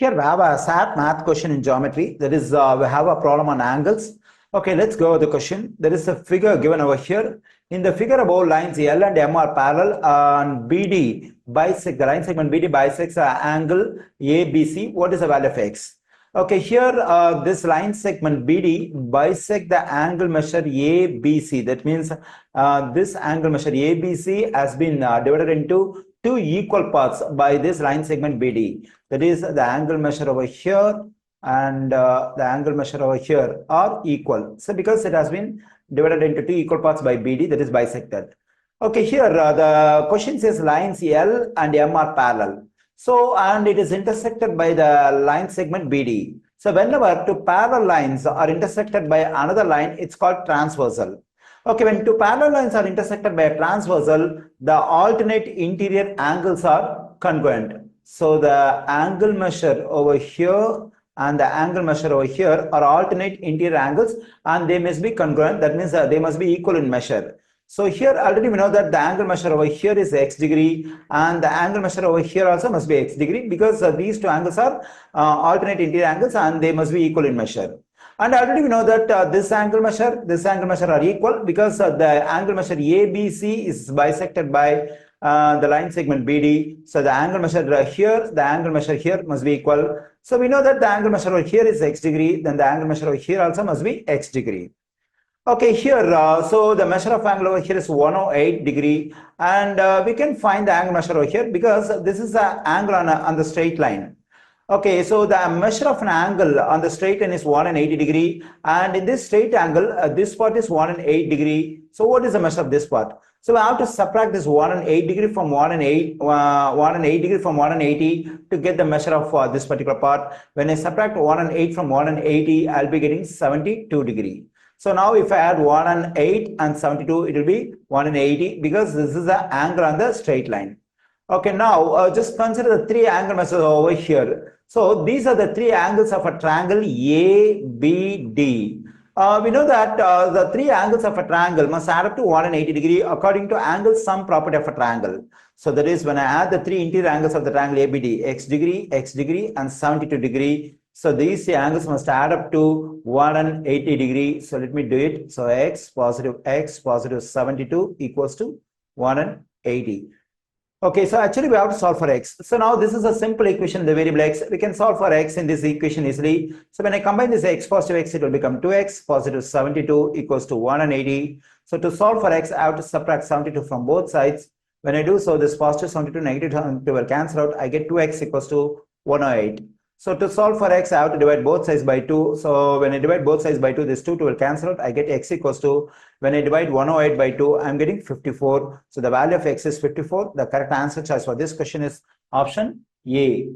Here we have a SAT math question in geometry. That is, we have a problem on angles. Okay, let's go with the question. There is a figure given over here. In the figure above, lines L and M are parallel and BD bisect, the line segment BD bisects angle ABC. What is the value of X? Okay, here this line segment BD bisect the angle measure ABC. That means this angle measure ABC has been divided into two equal parts by this line segment BD. That is, the angle measure over here and the angle measure over here are equal. So because it has been divided into two equal parts by BD, that is bisected. Okay, here the question says lines L and M are parallel. So, and it is intersected by the line segment BD. So whenever two parallel lines are intersected by another line, it's called transversal. Okay, when two parallel lines are intersected by a transversal, the alternate interior angles are congruent. So the angle measure over here and the angle measure over here are alternate interior angles and they must be congruent. That means they must be equal in measure. So here already we know that the angle measure over here is x degree and the angle measure over here also must be x degree because these two angles are alternate interior angles and they must be equal in measure. And already we know that this angle measure are equal because the angle measure ABC is bisected by the line segment BD. So the angle measure here, the angle measure here must be equal. So we know that the angle measure over here is x degree, then the angle measure over here also must be x degree. Okay, here, so the measure of angle over here is 108 degree and we can find the angle measure over here because this is the angle on the straight line. Okay, so the measure of an angle on the straight line is 180 degree and in this straight angle, this part is 108 degree. So what is the measure of this part? So we have to subtract this 108 degree from 108 degree from 180 to get the measure of this particular part. When I subtract 108 from 180, I'll be getting 72 degree. So now if I add 108 and 72, it will be 180 because this is the angle on the straight line. Okay, now just consider the three angle measures over here. So these are the three angles of a triangle ABD. We know that the three angles of a triangle must add up to 180 degree according to angle sum property of a triangle. So that is when I add the three interior angles of the triangle ABD, x degree and 72 degree. So these angles must add up to 180 degree. So let me do it. So x positive 72 equals to 180. Okay, so actually we have to solve for x. So now this is a simple equation, the variable x. We can solve for x in this equation easily. So when I combine this x positive x, it will become 2x positive 72 equals to 180. So to solve for x, I have to subtract 72 from both sides. When I do so, this positive 72 negative 72 will cancel out. I get 2x equals to 108. So to solve for x, I have to divide both sides by 2. So when I divide both sides by 2, this 2 will cancel out. I get x equals to, when I divide 108 by 2, I'm getting 54. So the value of x is 54. The correct answer choice for this question is option A.